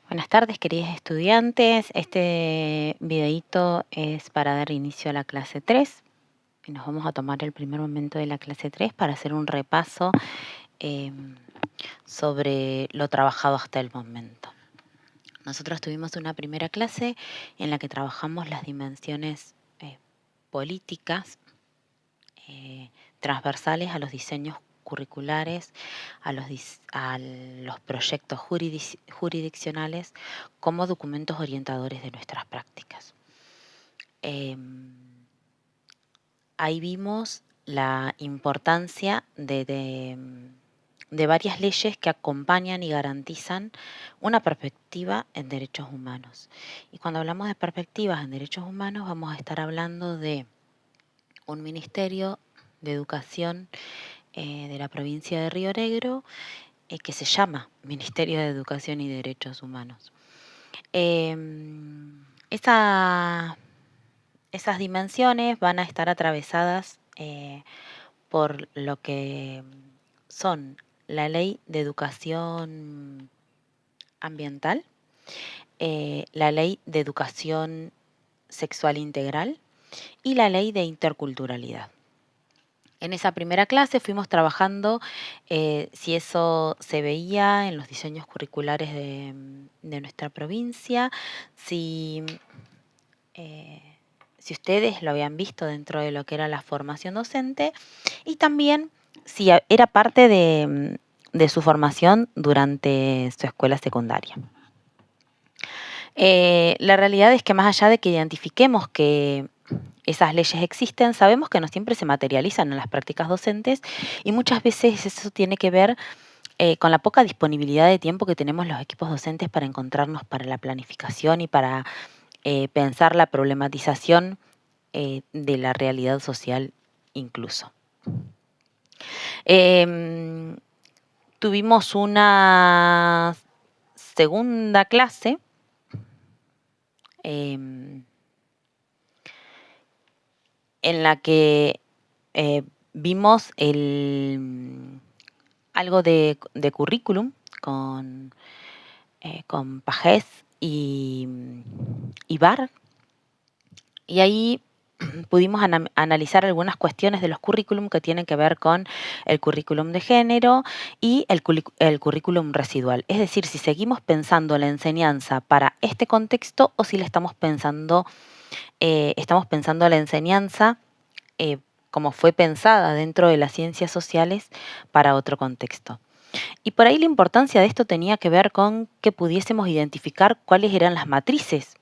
Buenas tardes, queridos estudiantes. Este videíto es para dar inicio a la clase 3. Y nos vamos a tomar el primer momento de la clase 3 para hacer un repaso sobre lo trabajado hasta el momento. Nosotros tuvimos una primera clase en la que trabajamos las dimensiones políticas transversales a los diseños curriculares, a los proyectos jurisdiccionales como documentos orientadores de nuestras prácticas. Ahí vimos la importancia de varias leyes que acompañan y garantizan una perspectiva en derechos humanos. Y cuando hablamos de perspectivas en derechos humanos vamos a estar hablando de un Ministerio de Educación de la provincia de Río Negro que se llama Ministerio de Educación y Derechos Humanos. Esas dimensiones van a estar atravesadas por lo que son la Ley de Educación Ambiental, la Ley de Educación Sexual Integral y la Ley de Interculturalidad. En esa primera clase fuimos trabajando si eso se veía en los diseños curriculares de nuestra provincia, si ustedes lo habían visto dentro de lo que era la formación docente y también si era parte de su formación durante su escuela secundaria. La realidad es que más allá de que identifiquemos que esas leyes existen, sabemos que no siempre se materializan en las prácticas docentes y muchas veces eso tiene que ver con la poca disponibilidad de tiempo que tenemos los equipos docentes para encontrarnos para la planificación y para pensar la problematización de la realidad social incluso. Tuvimos una segunda clase en la que vimos algo de currículum con Pagés y Bar, y ahí pudimos analizar algunas cuestiones de los currículum que tienen que ver con el currículum de género y el currículum residual. Es decir, si seguimos pensando la enseñanza para este contexto o si le estamos pensando la enseñanza como fue pensada dentro de las ciencias sociales para otro contexto. Y por ahí la importancia de esto tenía que ver con que pudiésemos identificar cuáles eran las matrices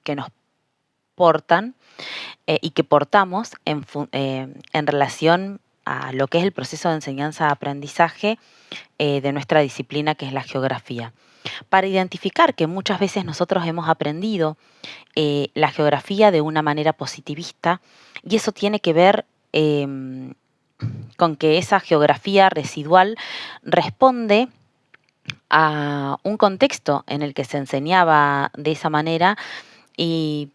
que nos portan y que portamos en relación a lo que es el proceso de enseñanza-aprendizaje de nuestra disciplina, que es la geografía. Para identificar que muchas veces nosotros hemos aprendido la geografía de una manera positivista y eso tiene que ver con que esa geografía residual responde a un contexto en el que se enseñaba de esa manera y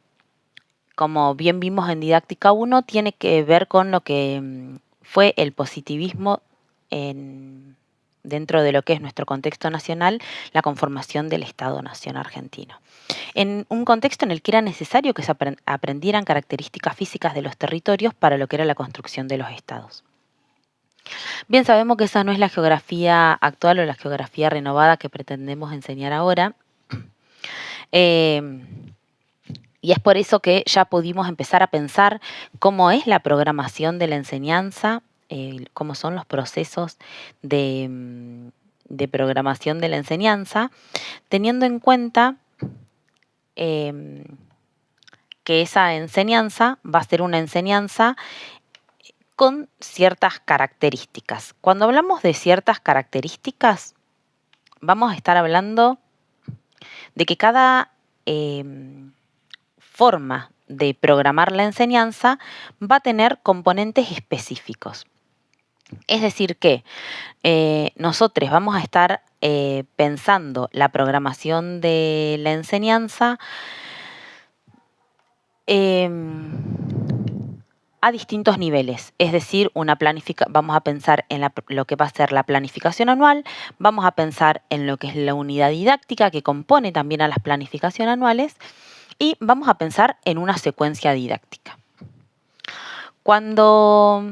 como bien vimos en Didáctica 1, tiene que ver con lo que fue el positivismo dentro de lo que es nuestro contexto nacional, la conformación del Estado-Nación argentino. En un contexto en el que era necesario que se aprendieran características físicas de los territorios para lo que era la construcción de los estados. Bien, sabemos que esa no es la geografía actual o la geografía renovada que pretendemos enseñar ahora. Y es por eso que ya pudimos empezar a pensar cómo es la programación de la enseñanza, cómo son los procesos de programación de la enseñanza, teniendo en cuenta que esa enseñanza va a ser una enseñanza con ciertas características. Cuando hablamos de ciertas características, vamos a estar hablando de que cada forma de programar la enseñanza va a tener componentes específicos. Es decir que nosotros vamos a estar pensando la programación de la enseñanza a distintos niveles, es decir, vamos a pensar en lo que va a ser la planificación anual, vamos a pensar en lo que es la unidad didáctica que compone también a las planificaciones anuales y vamos a pensar en una secuencia didáctica. Cuando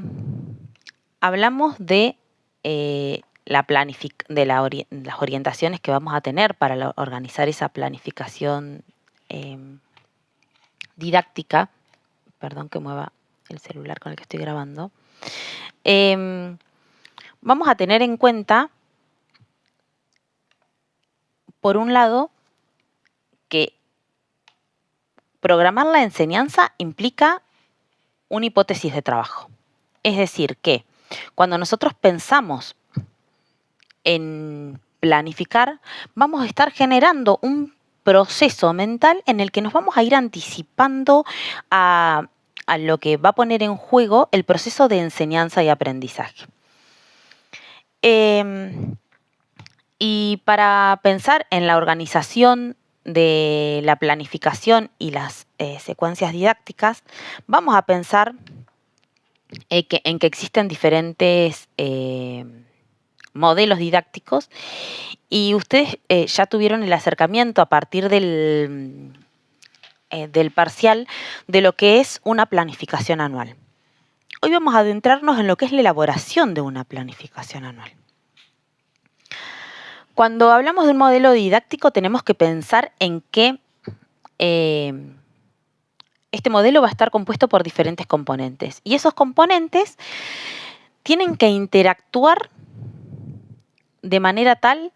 hablamos de, las orientaciones que vamos a tener para organizar esa planificación didáctica, perdón que mueva el celular con el que estoy grabando, vamos a tener en cuenta, por un lado, que programar la enseñanza implica una hipótesis de trabajo. Es decir, que cuando nosotros pensamos en planificar, vamos a estar generando un proceso mental en el que nos vamos a ir anticipando a lo que va a poner en juego el proceso de enseñanza y aprendizaje. Y para pensar en la organización de la planificación y las secuencias didácticas, vamos a pensar en que existen diferentes modelos didácticos y ustedes ya tuvieron el acercamiento a partir del parcial de lo que es una planificación anual. Hoy vamos a adentrarnos en lo que es la elaboración de una planificación anual. Cuando hablamos de un modelo didáctico tenemos que pensar en que este modelo va a estar compuesto por diferentes componentes y esos componentes tienen que interactuar de manera tal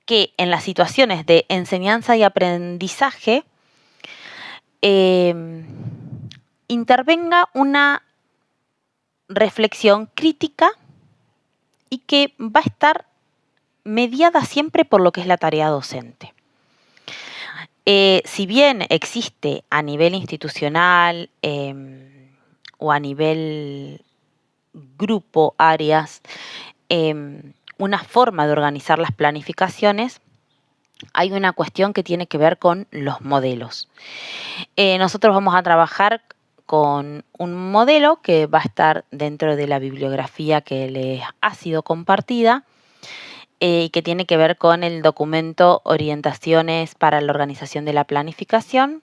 que en las situaciones de enseñanza y aprendizaje intervenga una reflexión crítica y que va a estar mediada siempre por lo que es la tarea docente. Si bien existe a nivel institucional o a nivel grupo, áreas, una forma de organizar las planificaciones, hay una cuestión que tiene que ver con los modelos. Nosotros vamos a trabajar con un modelo que va a estar dentro de la bibliografía que les ha sido compartida y que tiene que ver con el documento Orientaciones para la organización de la planificación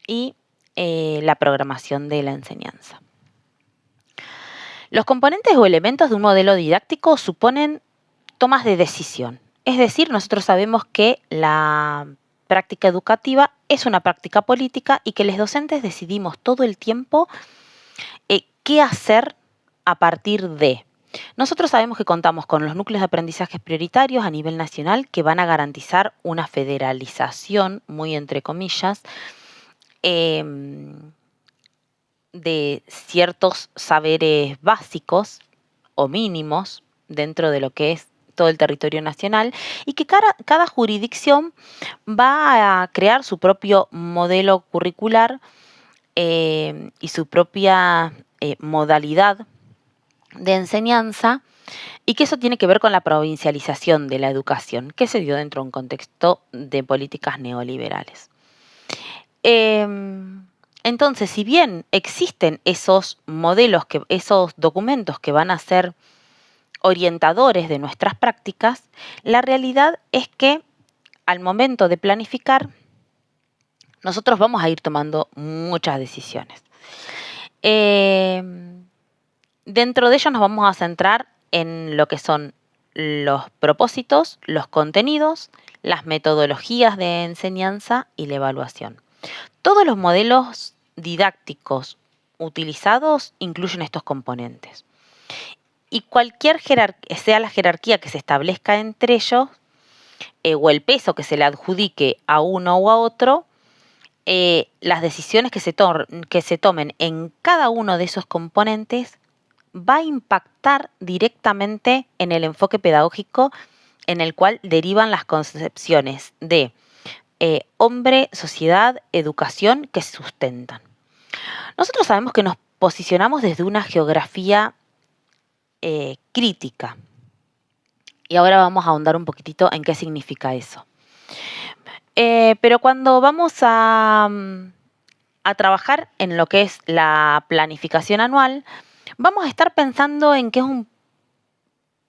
y la programación de la enseñanza. Los componentes o elementos de un modelo didáctico suponen tomas de decisión. Es decir, nosotros sabemos que la práctica educativa es una práctica política y que los docentes decidimos todo el tiempo qué hacer a partir de. Nosotros sabemos que contamos con los núcleos de aprendizajes prioritarios a nivel nacional que van a garantizar una federalización, muy entre comillas, de ciertos saberes básicos o mínimos dentro de lo que es todo el territorio nacional y que cada jurisdicción va a crear su propio modelo curricular y su propia modalidad de enseñanza y que eso tiene que ver con la provincialización de la educación que se dio dentro de un contexto de políticas neoliberales. Entonces, si bien existen esos modelos, esos documentos que van a ser orientadores de nuestras prácticas, la realidad es que al momento de planificar, nosotros vamos a ir tomando muchas decisiones. Dentro de ello nos vamos a centrar en lo que son los propósitos, los contenidos, las metodologías de enseñanza y la evaluación. Todos los modelos didácticos utilizados incluyen estos componentes. Y cualquier sea la jerarquía que se establezca entre ellos, o el peso que se le adjudique a uno o a otro, las decisiones que se tomen en cada uno de esos componentes va a impactar directamente en el enfoque pedagógico en el cual derivan las concepciones de hombre, sociedad, educación que se sustentan. Nosotros sabemos que nos posicionamos desde una geografía crítica. Y ahora vamos a ahondar un poquitito en qué significa eso. Pero cuando vamos a a trabajar en lo que es la planificación anual, vamos a estar pensando en que es un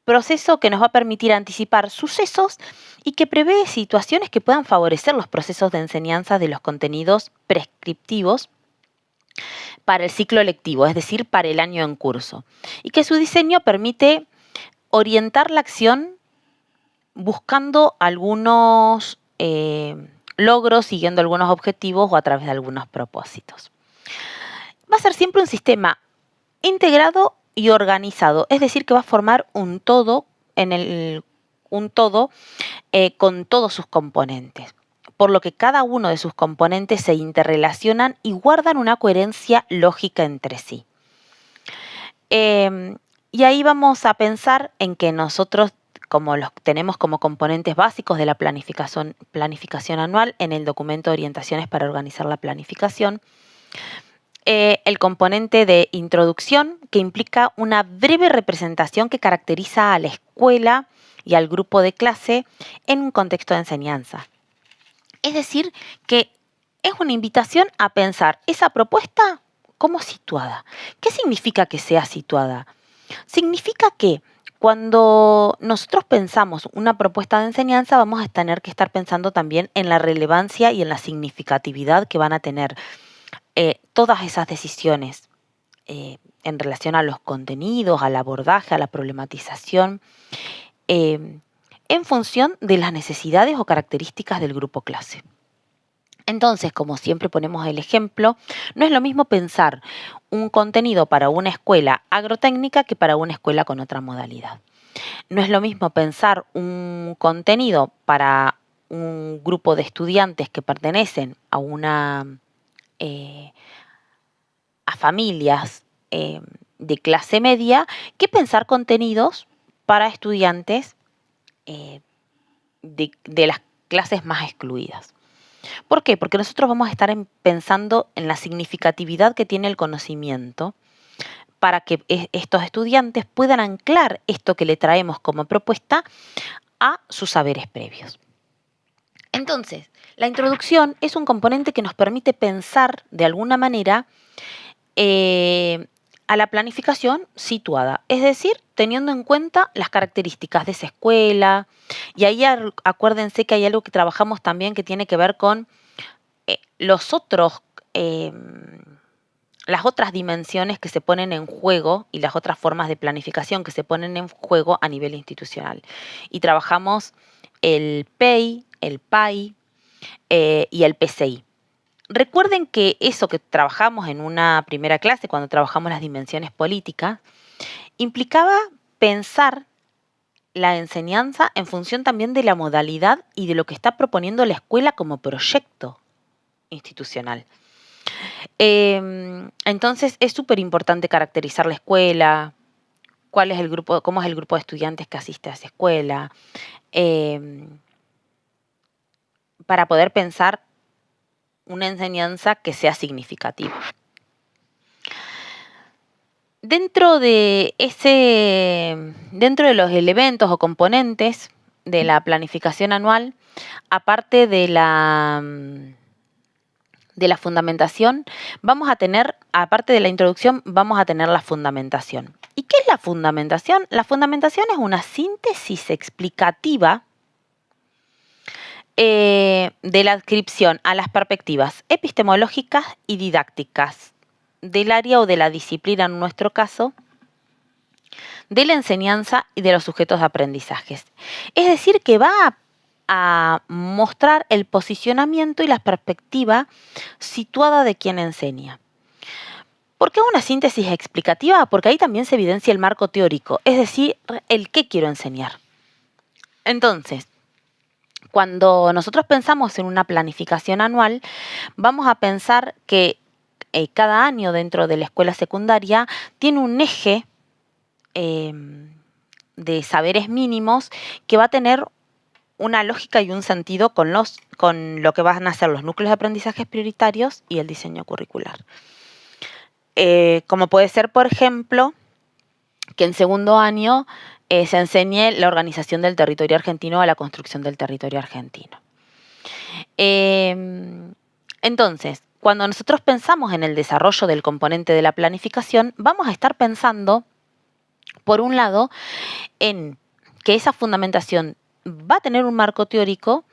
proceso que nos va a permitir anticipar sucesos y que prevé situaciones que puedan favorecer los procesos de enseñanza de los contenidos prescriptivos para el ciclo lectivo, es decir, para el año en curso, y que su diseño permite orientar la acción buscando algunos logros, siguiendo algunos objetivos o a través de algunos propósitos. Va a ser siempre un sistema integrado y organizado, es decir, que va a formar un todo con todos sus componentes, por lo que cada uno de sus componentes se interrelacionan y guardan una coherencia lógica entre sí. Y ahí vamos a pensar en que nosotros, como los tenemos como componentes básicos de la planificación anual en el documento de orientaciones para organizar la planificación, el componente de introducción, que implica una breve representación que caracteriza a la escuela y al grupo de clase en un contexto de enseñanza. Es decir, que es una invitación a pensar esa propuesta como situada. ¿Qué significa que sea situada? Significa que cuando nosotros pensamos una propuesta de enseñanza, vamos a tener que estar pensando también en la relevancia y en la significatividad que van a tener todas esas decisiones en relación a los contenidos, al abordaje, a la problematización, en función de las necesidades o características del grupo clase. Entonces, como siempre ponemos el ejemplo, no es lo mismo pensar un contenido para una escuela agrotécnica que para una escuela con otra modalidad. No es lo mismo pensar un contenido para un grupo de estudiantes que pertenecen a a familias de clase media que pensar contenidos para estudiantes de las clases más excluidas. ¿Por qué? Porque nosotros vamos a estar pensando en la significatividad que tiene el conocimiento para que estos estudiantes puedan anclar esto que le traemos como propuesta a sus saberes previos. Entonces, la introducción es un componente que nos permite pensar de alguna manera a la planificación situada, es decir, teniendo en cuenta las características de esa escuela. Y ahí acuérdense que hay algo que trabajamos también que tiene que ver con las otras dimensiones que se ponen en juego y las otras formas de planificación que se ponen en juego a nivel institucional. Y trabajamos el PEI, el PAI y el PCI. Recuerden que eso que trabajamos en una primera clase, cuando trabajamos las dimensiones políticas, implicaba pensar la enseñanza en función también de la modalidad y de lo que está proponiendo la escuela como proyecto institucional. Entonces es súper importante caracterizar la escuela, cuál es el grupo, cómo es el grupo de estudiantes que asiste a esa escuela, para poder pensar una enseñanza que sea significativa. Dentro de los elementos o componentes de la planificación anual, aparte de la fundamentación, vamos a tener, aparte de la introducción, vamos a tener la fundamentación. ¿Y qué es la fundamentación? La fundamentación es una síntesis explicativa de la adscripción a las perspectivas epistemológicas y didácticas del área o de la disciplina, en nuestro caso, de la enseñanza y de los sujetos de aprendizajes. Es decir, que va a mostrar el posicionamiento y la perspectiva situada de quien enseña. ¿Por qué una síntesis explicativa? Porque ahí también se evidencia el marco teórico, es decir, el qué quiero enseñar. Entonces, cuando nosotros pensamos en una planificación anual, vamos a pensar que cada año dentro de la escuela secundaria tiene un eje de saberes mínimos que va a tener una lógica y un sentido con lo que van a ser los núcleos de aprendizajes prioritarios y el diseño curricular. Como puede ser, por ejemplo, que en segundo año se enseñe la organización del territorio argentino a la construcción del territorio argentino. Entonces, cuando nosotros pensamos en el desarrollo del componente de la planificación, vamos a estar pensando, por un lado, en que esa fundamentación va a tener un marco teórico.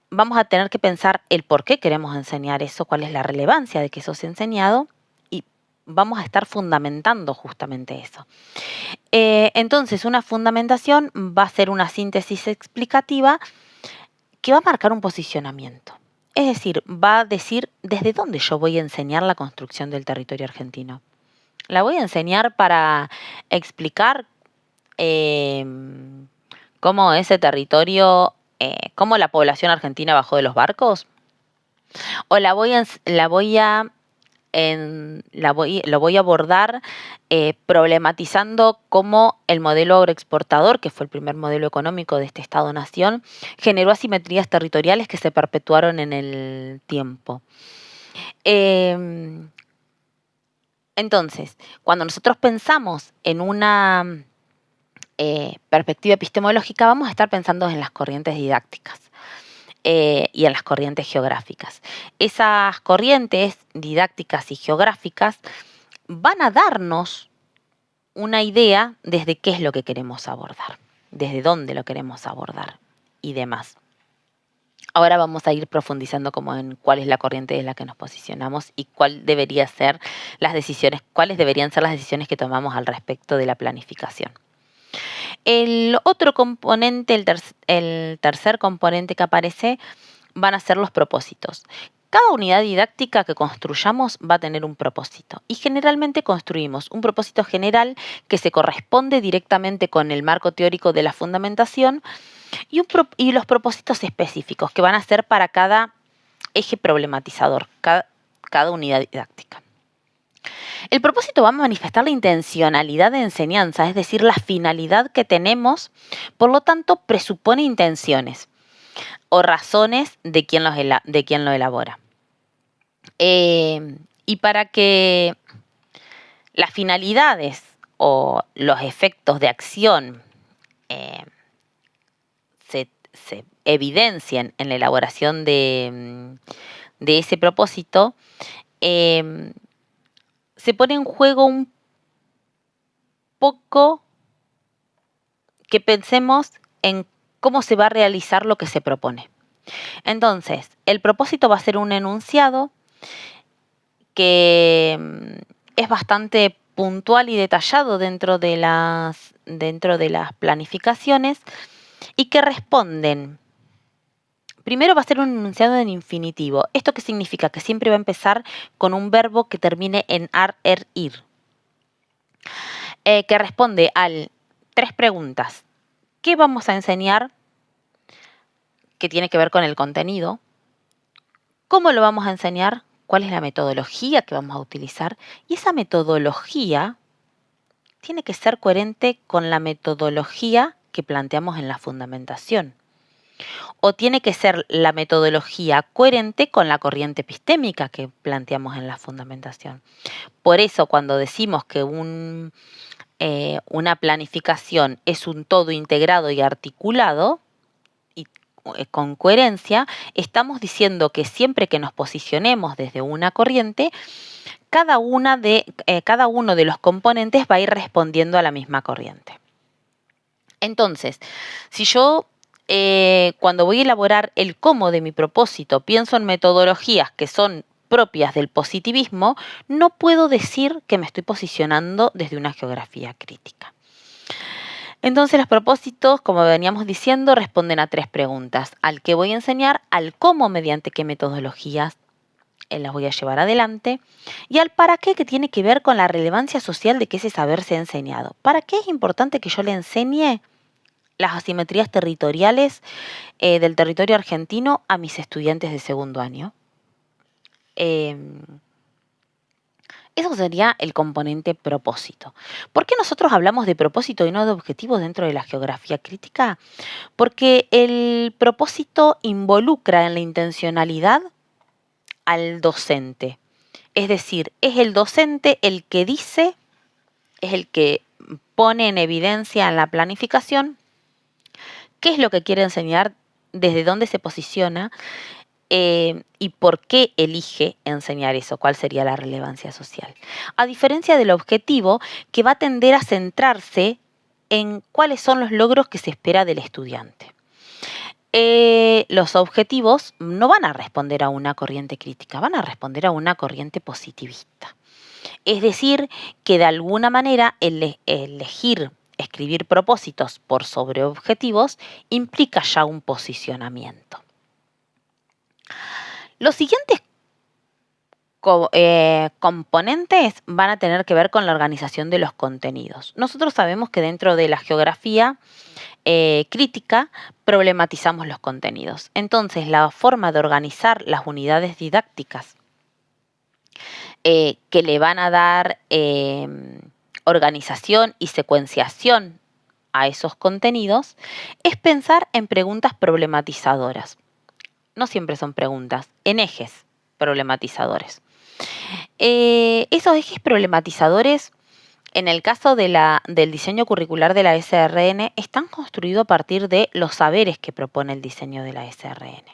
Vamos a tener que pensar el por qué queremos enseñar eso, cuál es la relevancia de que eso sea enseñado, y vamos a estar fundamentando justamente eso. Entonces, una fundamentación va a ser una síntesis explicativa que va a marcar un posicionamiento. Es decir, va a decir desde dónde yo voy a enseñar la construcción del territorio argentino. La voy a enseñar para explicar cómo ese territorio, cómo la población argentina bajó de los barcos, o lo voy a abordar problematizando cómo el modelo agroexportador, que fue el primer modelo económico de este Estado-nación, generó asimetrías territoriales que se perpetuaron en el tiempo. Entonces, cuando nosotros pensamos en una perspectiva epistemológica, vamos a estar pensando en las corrientes didácticas y en las corrientes geográficas. Esas corrientes didácticas y geográficas van a darnos una idea desde qué es lo que queremos abordar, desde dónde lo queremos abordar y demás. Ahora vamos a ir profundizando como en cuál es la corriente en la que nos posicionamos y cuáles deberían ser las decisiones que tomamos al respecto de la planificación. El otro componente, el tercer componente que aparece, van a ser los propósitos. Cada unidad didáctica que construyamos va a tener un propósito y generalmente construimos un propósito general que se corresponde directamente con el marco teórico de la fundamentación y los propósitos específicos que van a ser para cada eje problematizador, cada unidad didáctica. El propósito va a manifestar la intencionalidad de enseñanza, es decir, la finalidad que tenemos, por lo tanto presupone intenciones o razones de quien lo elabora. Y para que las finalidades o los efectos de acción se evidencien en la elaboración de ese propósito, se pone en juego un poco que pensemos en cómo se va a realizar lo que se propone. Entonces, el propósito va a ser un enunciado que es bastante puntual y detallado dentro de las planificaciones y que responden. Primero va a ser un enunciado en infinitivo. ¿Esto qué significa? Que siempre va a empezar con un verbo que termine en ar, er, ir. Que responde a 3 preguntas. ¿Qué vamos a enseñar? Que tiene que ver con el contenido. ¿Cómo lo vamos a enseñar? ¿Cuál es la metodología que vamos a utilizar? Y esa metodología tiene que ser coherente con la metodología que planteamos en la fundamentación. O tiene que ser la metodología coherente con la corriente epistémica que planteamos en la fundamentación. Por eso, cuando decimos que una planificación es un todo integrado y articulado, y con coherencia, estamos diciendo que siempre que nos posicionemos desde una corriente, cada uno de los componentes va a ir respondiendo a la misma corriente. Entonces, si yo cuando voy a elaborar el cómo de mi propósito pienso en metodologías que son propias del positivismo, no puedo decir que me estoy posicionando desde una geografía crítica. Entonces los propósitos, como veníamos diciendo, responden a 3 preguntas: al qué voy a enseñar, al cómo mediante qué metodologías las voy a llevar adelante, y al para qué, que tiene que ver con la relevancia social de que ese saber sea enseñado. ¿Para qué es importante que yo le enseñe las asimetrías territoriales del territorio argentino a mis estudiantes de segundo año? Eso sería el componente propósito. ¿Por qué nosotros hablamos de propósito y no de objetivos dentro de la geografía crítica? Porque el propósito involucra en la intencionalidad al docente. Es decir, es el docente el que dice, es el que pone en evidencia en la planificación qué es lo que quiere enseñar, desde dónde se posiciona y por qué elige enseñar eso, cuál sería la relevancia social. A diferencia del objetivo, que va a tender a centrarse en cuáles son los logros que se espera del estudiante. Los objetivos no van a responder a una corriente crítica, van a responder a una corriente positivista. Es decir, que de alguna manera elegir escribir propósitos por sobre objetivos implica ya un posicionamiento. Los siguientes componentes van a tener que ver con la organización de los contenidos. Nosotros sabemos que dentro de la geografía crítica problematizamos los contenidos. Entonces, la forma de organizar las unidades didácticas que le van a dar organización y secuenciación a esos contenidos es pensar en preguntas problematizadoras. No siempre son preguntas, en ejes problematizadores. Esos ejes problematizadores, en el caso del diseño curricular de la SRN, están construidos a partir de los saberes que propone el diseño de la SRN.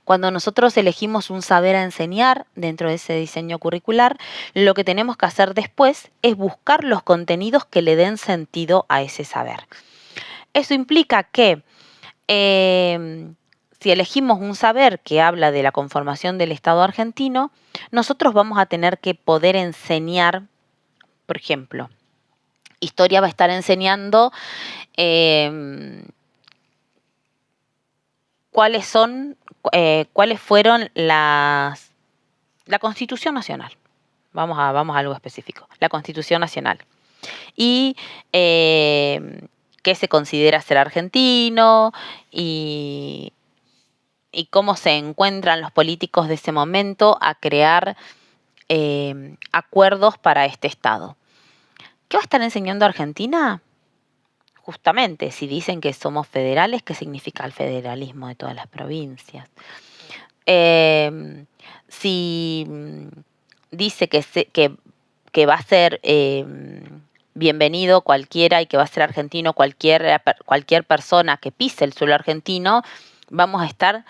Cuando nosotros elegimos un saber a enseñar dentro de ese diseño curricular, lo que tenemos que hacer después es buscar los contenidos que le den sentido a ese saber. Eso implica que si elegimos un saber que habla de la conformación del Estado argentino, nosotros vamos a tener que poder enseñar, por ejemplo, historia va a estar enseñando cuáles fueron la Constitución Nacional. Vamos a algo específico. La Constitución Nacional. Y qué se considera ser argentino y cómo se encuentran los políticos de ese momento a crear acuerdos para este Estado. ¿Qué va a estar enseñando Argentina? Justamente, si dicen que somos federales, ¿qué significa el federalismo de todas las provincias? Si dice que va a ser bienvenido cualquiera y que va a ser argentino cualquier persona que pise el suelo argentino, vamos a estar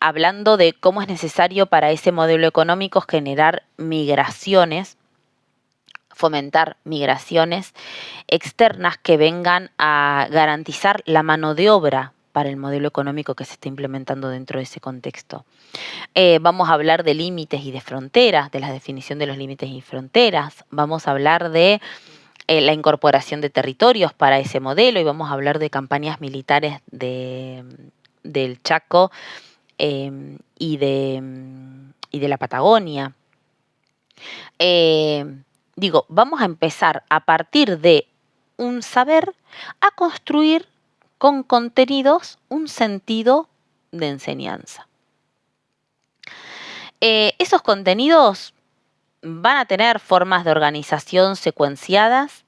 hablando de cómo es necesario para ese modelo económico generar migraciones, fomentar migraciones externas que vengan a garantizar la mano de obra para el modelo económico que se está implementando dentro de ese contexto. Vamos a hablar de límites y de fronteras, de la definición de los límites y fronteras. Vamos a hablar de la incorporación de territorios para ese modelo y vamos a hablar de campañas militares del Chaco y de la Patagonia. Vamos a empezar a partir de un saber a construir con contenidos un sentido de enseñanza. Esos contenidos van a tener formas de organización secuenciadas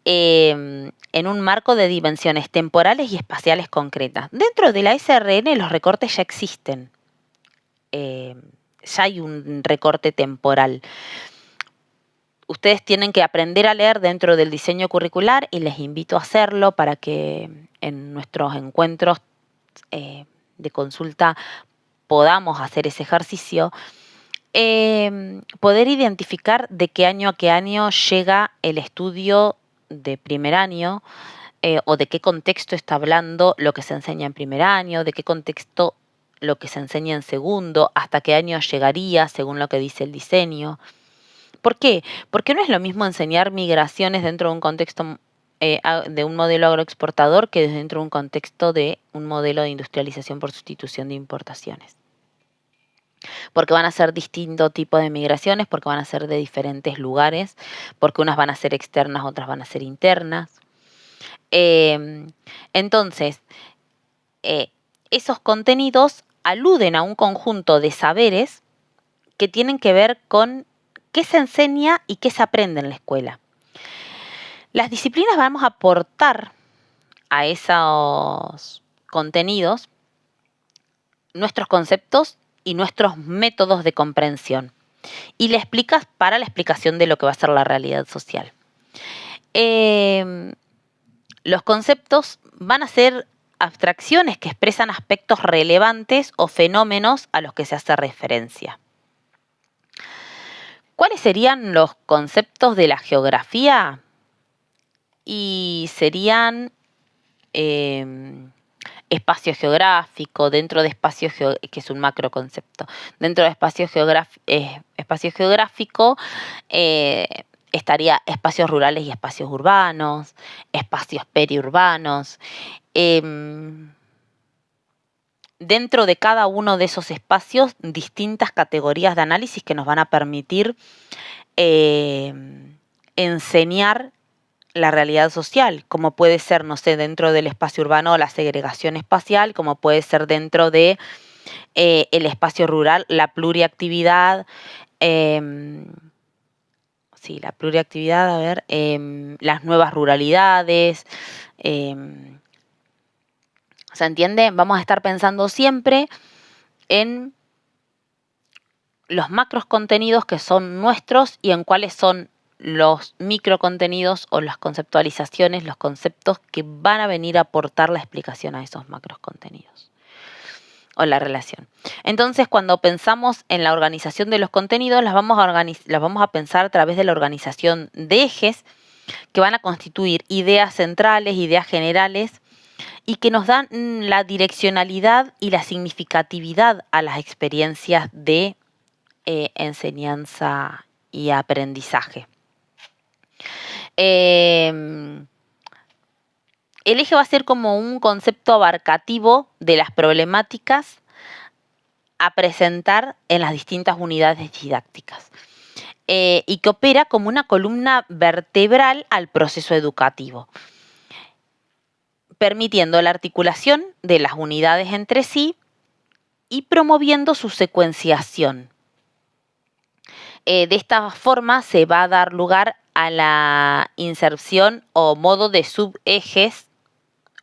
en un marco de dimensiones temporales y espaciales concretas. Dentro de la SRN los recortes ya existen. Ya hay un recorte temporal. Ustedes tienen que aprender a leer dentro del diseño curricular y les invito a hacerlo para que en nuestros encuentros de consulta podamos hacer ese ejercicio. Poder identificar de qué año a qué año llega el estudio de primer año o de qué contexto está hablando lo que se enseña en primer año, de qué contexto lo que se enseña en segundo, hasta qué año llegaría según lo que dice el diseño. ¿Por qué? Porque no es lo mismo enseñar migraciones dentro de un contexto de un modelo agroexportador que dentro de un contexto de un modelo de industrialización por sustitución de importaciones. Porque van a ser distintos tipos de migraciones, porque van a ser de diferentes lugares, porque unas van a ser externas, otras van a ser internas. Entonces, esos contenidos aluden a un conjunto de saberes que tienen que ver con qué se enseña y qué se aprende en la escuela. Las disciplinas vamos a aportar a esos contenidos nuestros conceptos y nuestros métodos de comprensión. Y le explicas para la explicación de lo que va a ser la realidad social. Los conceptos van a ser abstracciones que expresan aspectos relevantes o fenómenos a los que se hace referencia. ¿Cuáles serían los conceptos de la geografía? Y serían espacio geográfico, dentro de espacio que es un macroconcepto. Dentro de espacio geográfico estaría espacios rurales y espacios urbanos, espacios periurbanos. Dentro de cada uno de esos espacios, distintas categorías de análisis que nos van a permitir enseñar la realidad social, como puede ser, no sé, dentro del espacio urbano la segregación espacial, como puede ser dentro de el espacio rural la pluriactividad, las nuevas ruralidades. ¿Se entiende? Vamos a estar pensando siempre en los macros contenidos que son nuestros y en cuáles son los microcontenidos o las conceptualizaciones, los conceptos que van a venir a aportar la explicación a esos macros contenidos o la relación. Entonces, cuando pensamos en la organización de los contenidos, las vamos a pensar a través de la organización de ejes que van a constituir ideas centrales, ideas generales, y que nos dan la direccionalidad y la significatividad a las experiencias de enseñanza y aprendizaje. El eje va a ser como un concepto abarcativo de las problemáticas a presentar en las distintas unidades didácticas y que opera como una columna vertebral al proceso educativo, permitiendo la articulación de las unidades entre sí y promoviendo su secuenciación. De esta forma se va a dar lugar a la inserción o modo de subejes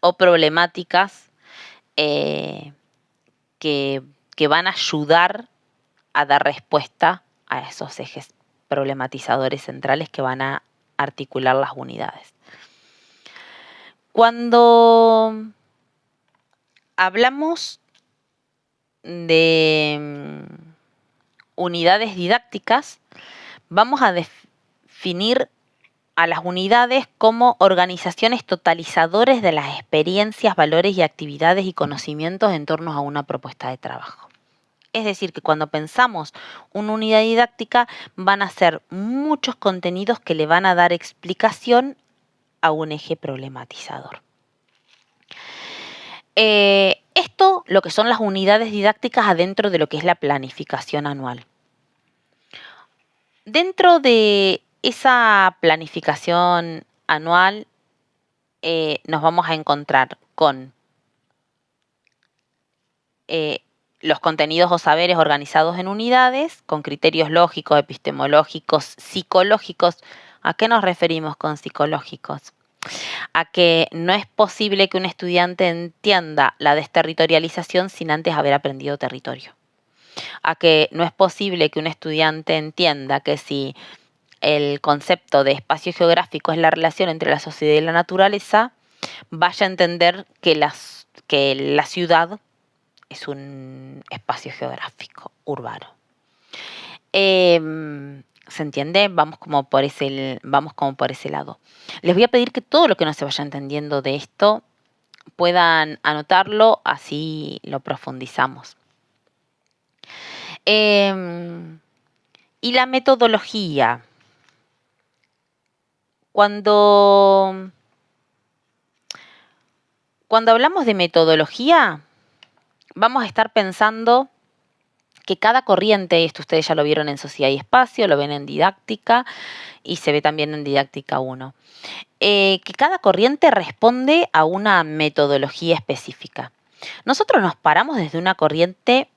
o problemáticas que van a ayudar a dar respuesta a esos ejes problematizadores centrales que van a articular las unidades. Cuando hablamos de unidades didácticas, vamos a definir a las unidades como organizaciones totalizadores de las experiencias, valores y actividades y conocimientos en torno a una propuesta de trabajo. Es decir, que cuando pensamos una unidad didáctica van a ser muchos contenidos que le van a dar explicación a un eje problematizador. Esto, lo que son las unidades didácticas adentro de lo que es la planificación anual. Dentro de esa planificación anual nos vamos a encontrar con los contenidos o saberes organizados en unidades, con criterios lógicos, epistemológicos, psicológicos. ¿A qué nos referimos con psicológicos? A que no es posible que un estudiante entienda la desterritorialización sin antes haber aprendido territorio. A que no es posible que un estudiante entienda que si el concepto de espacio geográfico es la relación entre la sociedad y la naturaleza, vaya a entender que la ciudad es un espacio geográfico urbano. ¿Se entiende? Vamos como por ese lado. Les voy a pedir que todo lo que no se vaya entendiendo de esto puedan anotarlo, así lo profundizamos. Y la metodología. Cuando hablamos de metodología, vamos a estar pensando que cada corriente, esto ustedes ya lo vieron en Sociedad y Espacio, lo ven en Didáctica y se ve también en Didáctica 1, que cada corriente responde a una metodología específica. Nosotros nos paramos desde una corriente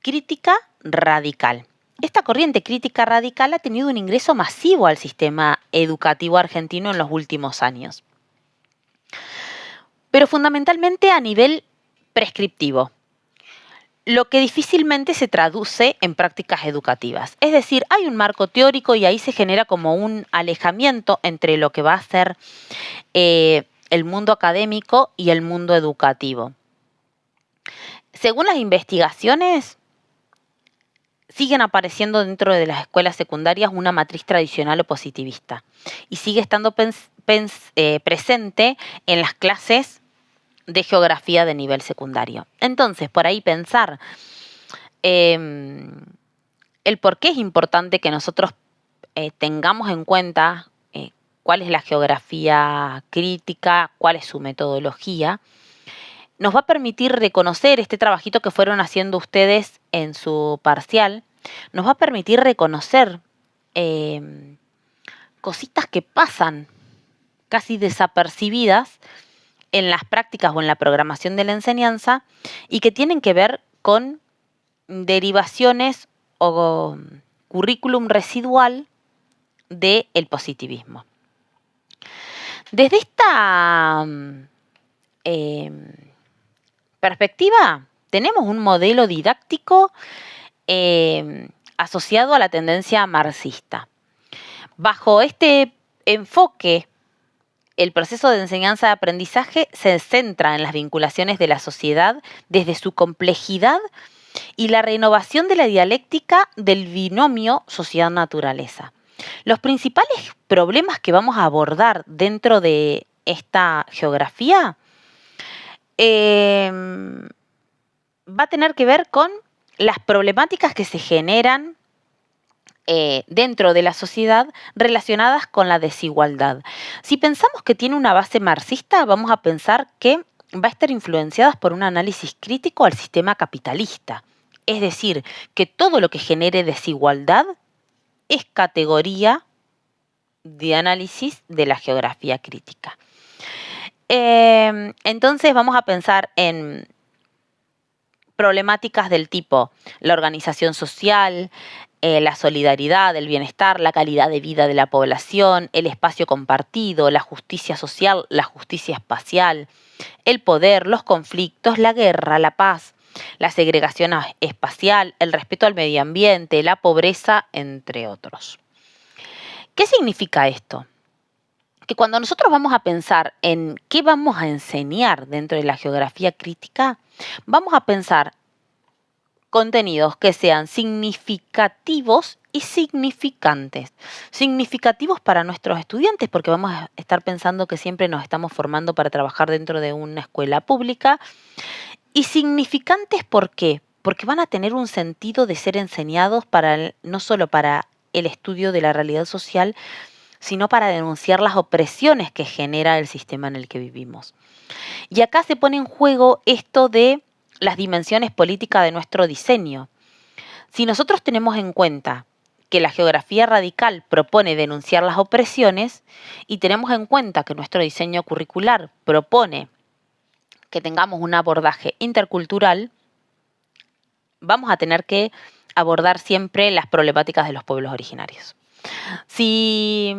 crítica radical. Esta corriente crítica radical ha tenido un ingreso masivo al sistema educativo argentino en los últimos años, pero fundamentalmente a nivel prescriptivo, lo que difícilmente se traduce en prácticas educativas. Es decir, hay un marco teórico y ahí se genera como un alejamiento entre lo que va a ser el mundo académico y el mundo educativo. Según las investigaciones, siguen apareciendo dentro de las escuelas secundarias una matriz tradicional o positivista y sigue estando presente en las clases de geografía de nivel secundario. Entonces, por ahí pensar el por qué es importante que nosotros tengamos en cuenta cuál es la geografía crítica, cuál es su metodología, nos va a permitir reconocer este trabajito que fueron haciendo ustedes en su parcial, nos va a permitir reconocer cositas que pasan casi desapercibidas en las prácticas o en la programación de la enseñanza y que tienen que ver con derivaciones o currículum residual del positivismo. Desde esta perspectiva, tenemos un modelo didáctico asociado a la tendencia marxista. Bajo este enfoque, el proceso de enseñanza y aprendizaje se centra en las vinculaciones de la sociedad desde su complejidad y la renovación de la dialéctica del binomio sociedad-naturaleza. Los principales problemas que vamos a abordar dentro de esta geografía va a tener que ver con las problemáticas que se generan dentro de la sociedad relacionadas con la desigualdad. Si pensamos que tiene una base marxista, vamos a pensar que va a estar influenciada por un análisis crítico al sistema capitalista. Es decir, que todo lo que genere desigualdad es categoría de análisis de la geografía crítica. Entonces vamos a pensar en problemáticas del tipo la organización social, la solidaridad, el bienestar, la calidad de vida de la población, el espacio compartido, la justicia social, la justicia espacial, el poder, los conflictos, la guerra, la paz, la segregación espacial, el respeto al medio ambiente, la pobreza, entre otros. ¿Qué significa esto? Que cuando nosotros vamos a pensar en qué vamos a enseñar dentro de la geografía crítica, vamos a pensar contenidos que sean significativos y significantes. Significativos para nuestros estudiantes, porque vamos a estar pensando que siempre nos estamos formando para trabajar dentro de una escuela pública. Y significantes, ¿por qué? Porque van a tener un sentido de ser enseñados no solo para el estudio de la realidad social, sino para denunciar las opresiones que genera el sistema en el que vivimos. Y acá se pone en juego esto de las dimensiones políticas de nuestro diseño. Si nosotros tenemos en cuenta que la geografía radical propone denunciar las opresiones y tenemos en cuenta que nuestro diseño curricular propone que tengamos un abordaje intercultural, vamos a tener que abordar siempre las problemáticas de los pueblos originarios. Si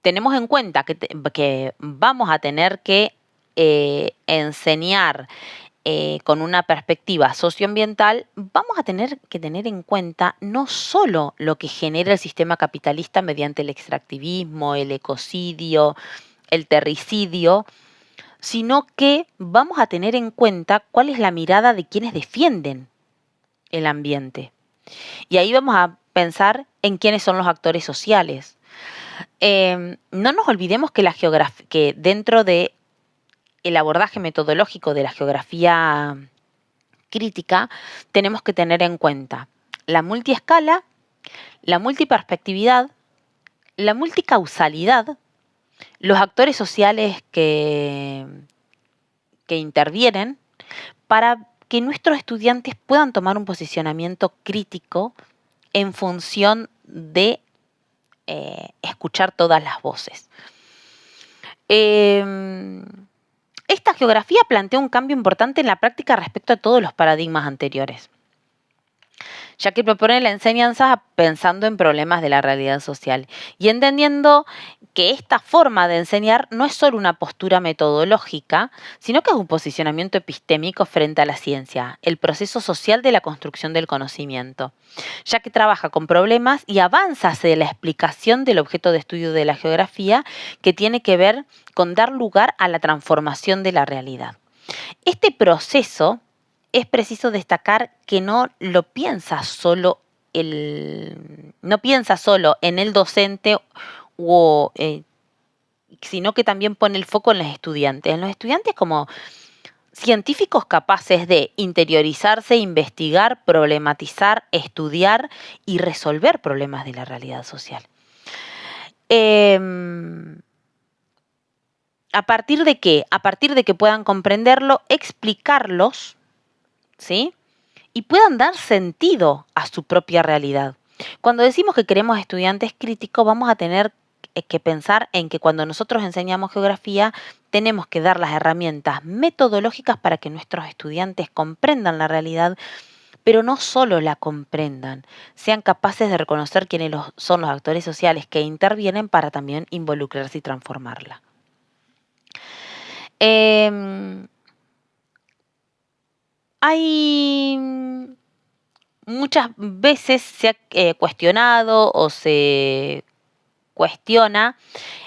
tenemos en cuenta que vamos a tener que enseñar con una perspectiva socioambiental, vamos a tener que tener en cuenta no solo lo que genera el sistema capitalista mediante el extractivismo, el ecocidio, el terricidio, sino que vamos a tener en cuenta cuál es la mirada de quienes defienden el ambiente. Y ahí vamos a pensar en quiénes son los actores sociales. No nos olvidemos que dentro de el abordaje metodológico de la geografía crítica tenemos que tener en cuenta la multiescala, la multiperspectividad, la multicausalidad, los actores sociales que intervienen para que nuestros estudiantes puedan tomar un posicionamiento crítico en función de escuchar todas las voces. Esta geografía plantea un cambio importante en la práctica respecto a todos los paradigmas anteriores. ya que propone la enseñanza pensando en problemas de la realidad social y entendiendo que esta forma de enseñar no es solo una postura metodológica, sino que es un posicionamiento epistémico frente a la ciencia, el proceso social de la construcción del conocimiento, ya que trabaja con problemas y avanza hacia la explicación del objeto de estudio de la geografía, que tiene que ver con dar lugar a la transformación de la realidad. Este proceso es preciso destacar que no piensa solo en el docente o, sino que también pone el foco en los estudiantes. En los estudiantes como científicos capaces de interiorizarse, investigar, problematizar, estudiar y resolver problemas de la realidad social. ¿A partir de qué? A partir de que puedan comprenderlo, explicarlos, ¿sí? Y puedan dar sentido a su propia realidad. Cuando decimos que queremos estudiantes críticos, vamos a tener que pensar en que cuando nosotros enseñamos geografía, tenemos que dar las herramientas metodológicas para que nuestros estudiantes comprendan la realidad, pero no solo la comprendan, sean capaces de reconocer quiénes son los actores sociales que intervienen para también involucrarse y transformarla. Hay muchas veces se ha cuestionado o se cuestiona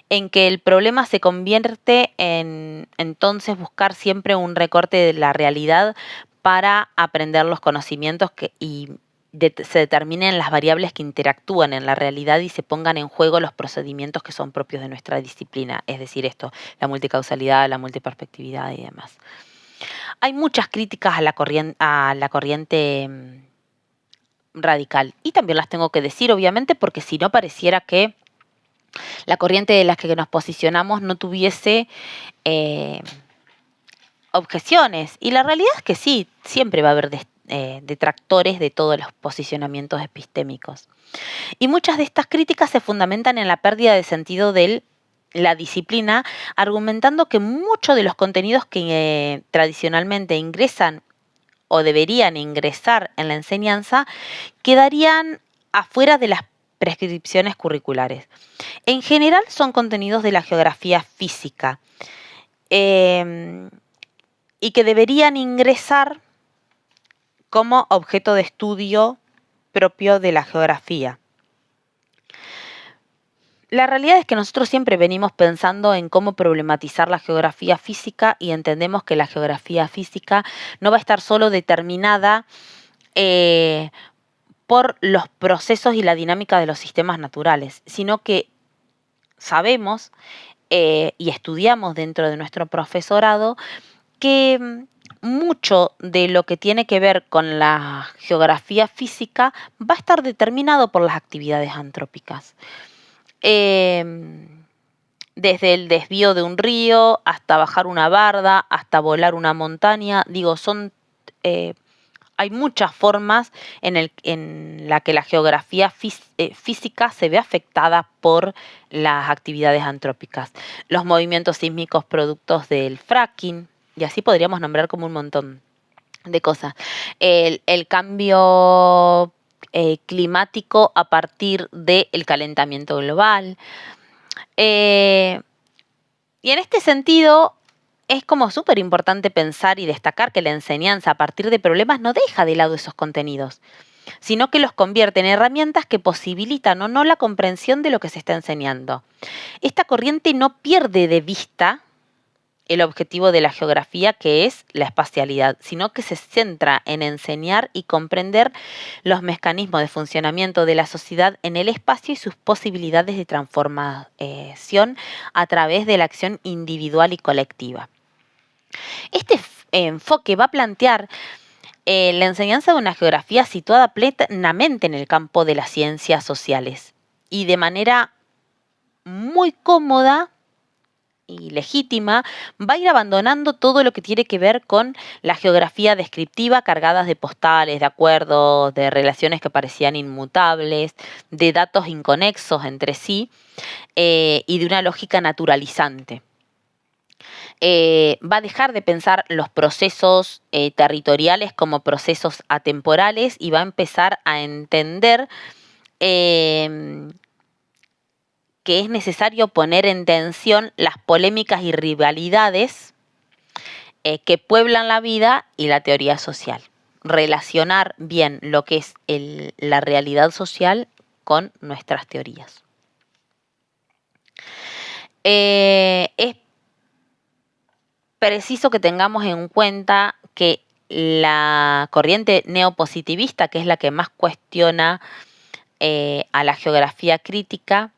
en que el problema se convierte en entonces buscar siempre un recorte de la realidad para aprender los conocimientos se determinen las variables que interactúan en la realidad y se pongan en juego los procedimientos que son propios de nuestra disciplina, es decir, la multicausalidad, la multiperspectividad y demás. Hay muchas críticas a la corriente radical, y también las tengo que decir, obviamente, porque si no pareciera que la corriente de la que nos posicionamos no tuviese objeciones. Y la realidad es que sí, siempre va a haber detractores de todos los posicionamientos epistémicos. Y muchas de estas críticas se fundamentan en la pérdida de sentido de la disciplina, argumentando que muchos de los contenidos que tradicionalmente ingresan o deberían ingresar en la enseñanza quedarían afuera de las prescripciones curriculares. En general son contenidos de la geografía física y que deberían ingresar como objeto de estudio propio de la geografía. La realidad es que nosotros siempre venimos pensando en cómo problematizar la geografía física y entendemos que la geografía física no va a estar solo determinada por los procesos y la dinámica de los sistemas naturales, sino que sabemos y estudiamos dentro de nuestro profesorado que mucho de lo que tiene que ver con la geografía física va a estar determinado por las actividades antrópicas. Desde el desvío de un río hasta bajar una barda, hasta volar una montaña, hay muchas formas en la que la geografía física se ve afectada por las actividades antrópicas. Los movimientos sísmicos productos del fracking, y así podríamos nombrar como un montón de cosas. El cambio climático a partir del calentamiento global. Y en este sentido, es como súper importante pensar y destacar que la enseñanza a partir de problemas no deja de lado esos contenidos, sino que los convierte en herramientas que posibilitan o no la comprensión de lo que se está enseñando. Esta corriente no pierde de vista el objetivo de la geografía, que es la espacialidad, sino que se centra en enseñar y comprender los mecanismos de funcionamiento de la sociedad en el espacio y sus posibilidades de transformación a través de la acción individual y colectiva. Este enfoque va a plantear la enseñanza de una geografía situada plenamente en el campo de las ciencias sociales y de manera muy cómoda y legítima, va a ir abandonando todo lo que tiene que ver con la geografía descriptiva, cargadas de postales, de acuerdos, de relaciones que parecían inmutables, de datos inconexos entre sí y de una lógica naturalizante. Va a dejar de pensar los procesos territoriales como procesos atemporales y va a empezar a entender que es necesario poner en tensión las polémicas y rivalidades que pueblan la vida y la teoría social. Relacionar bien lo que es la realidad social con nuestras teorías. Es preciso que tengamos en cuenta que la corriente neopositivista, que es la que más cuestiona a la geografía crítica,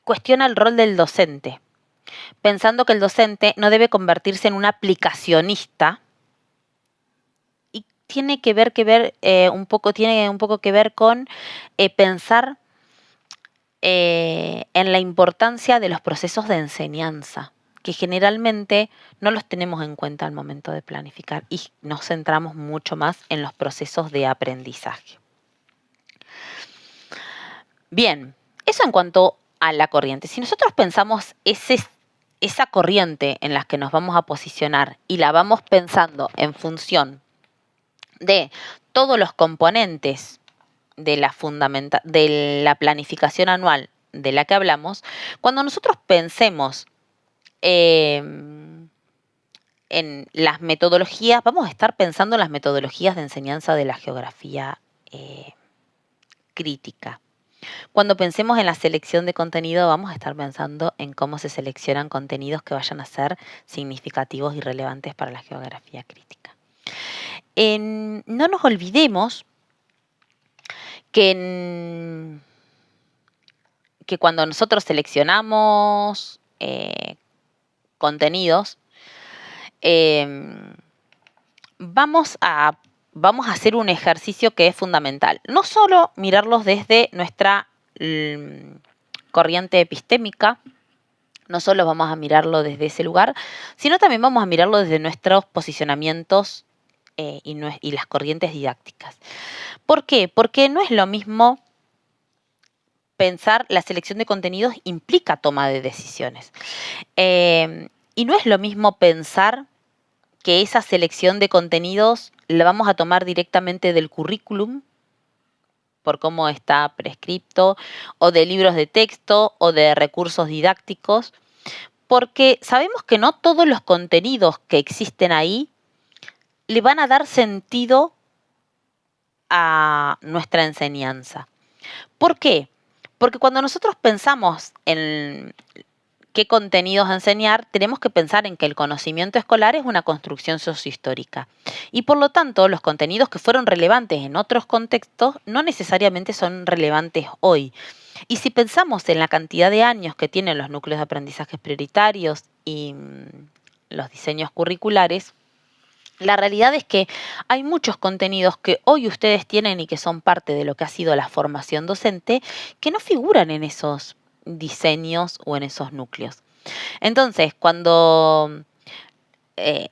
cuestiona el rol del docente, pensando que el docente no debe convertirse en un aplicacionista y tiene un poco que ver con pensar en la importancia de los procesos de enseñanza, que generalmente no los tenemos en cuenta al momento de planificar y nos centramos mucho más en los procesos de aprendizaje. Bien, eso en cuanto a la corriente. Si nosotros pensamos esa corriente en la que nos vamos a posicionar y la vamos pensando en función de todos los componentes de la planificación anual de la que hablamos, cuando nosotros pensemos en las metodologías, vamos a estar pensando en las metodologías de enseñanza de la geografía crítica. Cuando pensemos en la selección de contenido, vamos a estar pensando en cómo se seleccionan contenidos que vayan a ser significativos y relevantes para la geografía crítica. No nos olvidemos que cuando nosotros seleccionamos contenidos, vamos a hacer un ejercicio que es fundamental. No solo mirarlos desde nuestra corriente epistémica, no solo vamos a mirarlo desde ese lugar, sino también vamos a mirarlo desde nuestros posicionamientos y las corrientes didácticas. ¿Por qué? Porque no es lo mismo pensar la selección de contenidos implica toma de decisiones. Y no es lo mismo pensar que esa selección de contenidos la vamos a tomar directamente del currículum, por cómo está prescripto, o de libros de texto, o de recursos didácticos, porque sabemos que no todos los contenidos que existen ahí le van a dar sentido a nuestra enseñanza. ¿Por qué? Porque cuando nosotros pensamos en qué contenidos enseñar, tenemos que pensar en que el conocimiento escolar es una construcción sociohistórica. Y por lo tanto, los contenidos que fueron relevantes en otros contextos no necesariamente son relevantes hoy. Y si pensamos en la cantidad de años que tienen los núcleos de aprendizajes prioritarios y los diseños curriculares, la realidad es que hay muchos contenidos que hoy ustedes tienen y que son parte de lo que ha sido la formación docente que no figuran en esos diseños o en esos núcleos. Entonces, cuando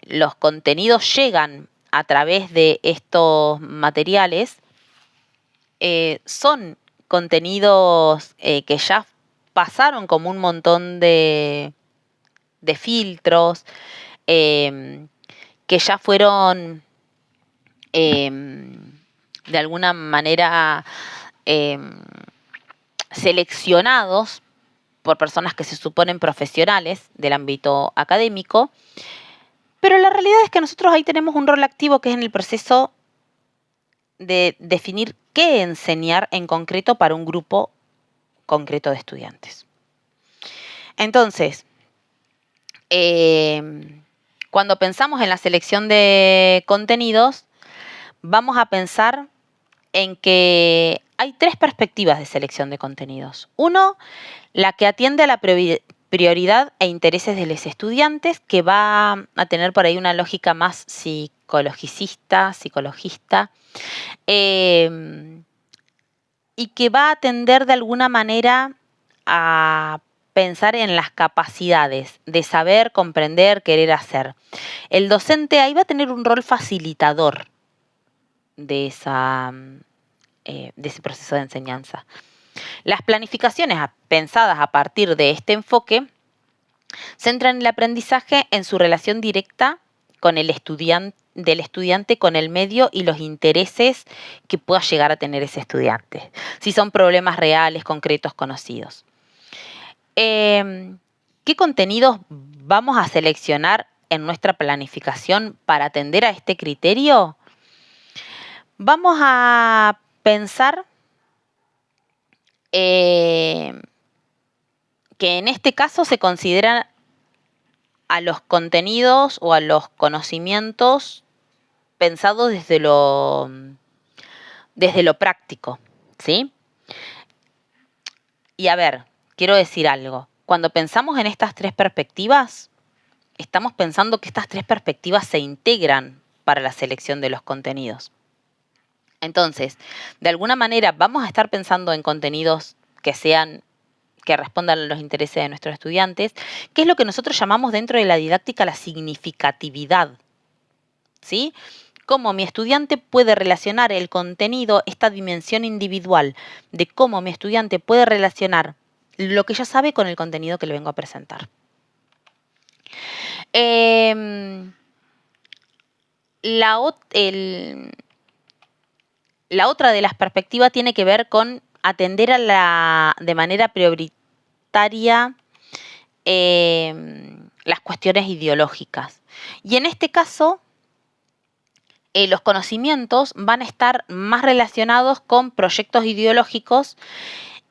los contenidos llegan a través de estos materiales, son contenidos que ya pasaron como un montón de filtros, que ya fueron de alguna manera seleccionados por personas que se suponen profesionales del ámbito académico, pero la realidad es que nosotros ahí tenemos un rol activo que es en el proceso de definir qué enseñar en concreto para un grupo concreto de estudiantes. Entonces, cuando pensamos en la selección de contenidos, vamos a pensar en que hay tres perspectivas de selección de contenidos. Uno, la que atiende a la prioridad e intereses de los estudiantes, que va a tener por ahí una lógica más psicologista, y que va a atender de alguna manera a pensar en las capacidades de saber, comprender, querer hacer. El docente ahí va a tener un rol facilitador de ese proceso de enseñanza. Las planificaciones pensadas a partir de este enfoque centran el aprendizaje en su relación directa con el del estudiante con el medio y los intereses que pueda llegar a tener ese estudiante, si son problemas reales, concretos, conocidos. ¿Qué contenidos vamos a seleccionar en nuestra planificación para atender a este criterio? Vamos a pensar que en este caso se consideran a los contenidos o a los conocimientos pensados desde lo práctico, ¿sí? Y a ver, quiero decir algo. Cuando pensamos en estas tres perspectivas, estamos pensando que estas tres perspectivas se integran para la selección de los contenidos. Entonces, de alguna manera vamos a estar pensando en contenidos que respondan a los intereses de nuestros estudiantes, que es lo que nosotros llamamos dentro de la didáctica la significatividad, ¿sí? Cómo mi estudiante puede relacionar el contenido, esta dimensión individual de cómo mi estudiante puede relacionar lo que ya sabe con el contenido que le vengo a presentar. La otra de las perspectivas tiene que ver con atender de manera prioritaria las cuestiones ideológicas. Y en este caso, los conocimientos van a estar más relacionados con proyectos ideológicos,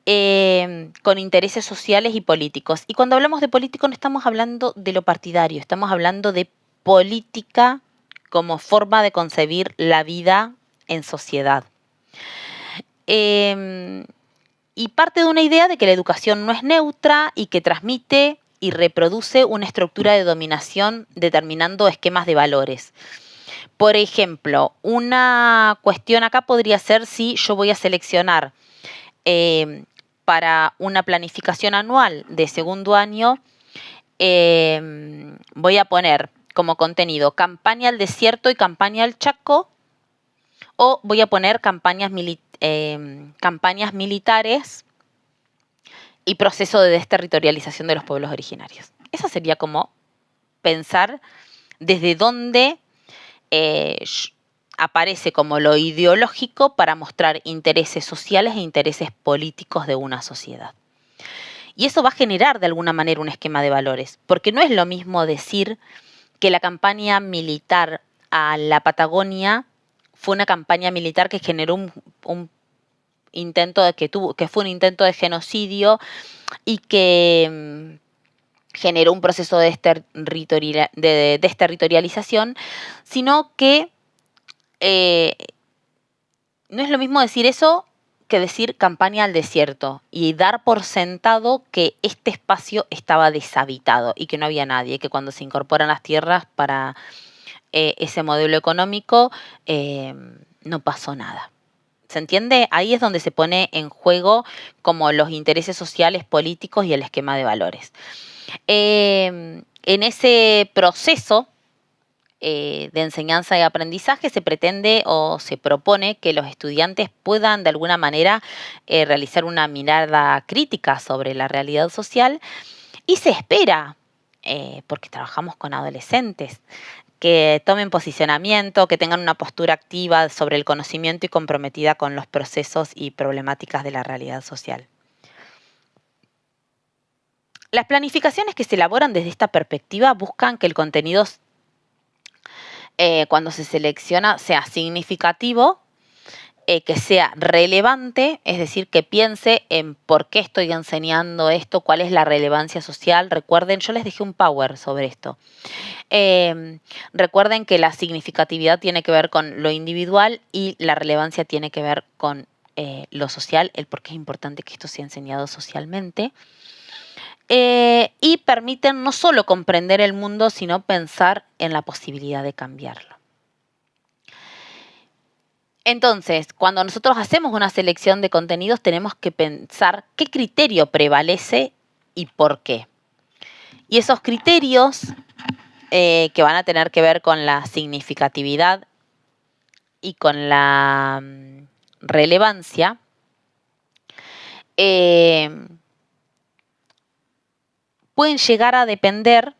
con intereses sociales y políticos. Y cuando hablamos de político no estamos hablando de lo partidario, estamos hablando de política como forma de concebir la vida en sociedad. Y parte de una idea de que la educación no es neutra y que transmite y reproduce una estructura de dominación determinando esquemas de valores. Por ejemplo, una cuestión acá podría ser si yo voy a seleccionar para una planificación anual de segundo año, voy a poner como contenido campaña al desierto y campaña al Chaco, o voy a poner campañas militares y proceso de desterritorialización de los pueblos originarios. Eso sería como pensar desde dónde aparece como lo ideológico para mostrar intereses sociales e intereses políticos de una sociedad. Y eso va a generar de alguna manera un esquema de valores, porque no es lo mismo decir que la campaña militar a la Patagonia fue una campaña militar que generó un intento que fue un intento de genocidio y que generó un proceso de desterritorialización, sino que no es lo mismo decir eso que decir campaña al desierto y dar por sentado que este espacio estaba deshabitado y que no había nadie, que cuando se incorporan las tierras para ese modelo económico no pasó nada. ¿Se entiende? Ahí es donde se pone en juego como los intereses sociales, políticos y el esquema de valores. En ese proceso de enseñanza y aprendizaje se pretende o se propone que los estudiantes puedan de alguna manera realizar una mirada crítica sobre la realidad social y se espera, porque trabajamos con adolescentes, que tomen posicionamiento, que tengan una postura activa sobre el conocimiento y comprometida con los procesos y problemáticas de la realidad social. Las planificaciones que se elaboran desde esta perspectiva buscan que el contenido, cuando se selecciona, sea significativo, que sea relevante, es decir, que piense en por qué estoy enseñando esto, cuál es la relevancia social. Recuerden, yo les dejé un power sobre esto. Recuerden que la significatividad tiene que ver con lo individual y la relevancia tiene que ver con lo social, el por qué es importante que esto sea enseñado socialmente. Y permiten no solo comprender el mundo, sino pensar en la posibilidad de cambiarlo. Entonces, cuando nosotros hacemos una selección de contenidos, tenemos que pensar qué criterio prevalece y por qué. Y esos criterios que van a tener que ver con la significatividad y con la relevancia, pueden llegar a depender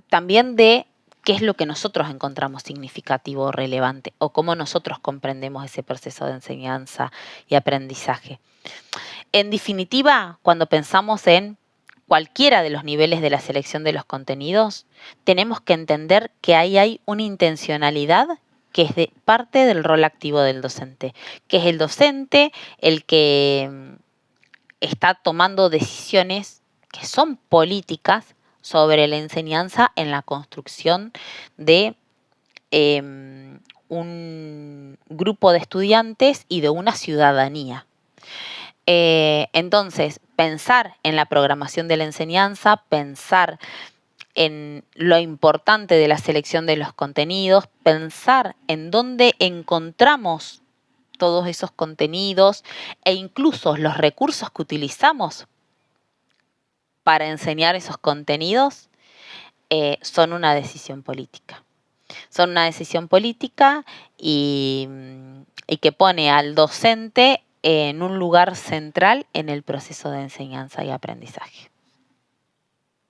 también de qué es lo que nosotros encontramos significativo o relevante, o cómo nosotros comprendemos ese proceso de enseñanza y aprendizaje. En definitiva, cuando pensamos en cualquiera de los niveles de la selección de los contenidos, tenemos que entender que ahí hay una intencionalidad que es de parte del rol activo del docente, que es el docente el que está tomando decisiones que son políticas sobre la enseñanza en la construcción de un grupo de estudiantes y de una ciudadanía. Entonces, pensar en la programación de la enseñanza, pensar en lo importante de la selección de los contenidos, pensar en dónde encontramos todos esos contenidos e incluso los recursos que utilizamos para enseñar esos contenidos, son una decisión política. Son una decisión política y que pone al docente en un lugar central en el proceso de enseñanza y aprendizaje.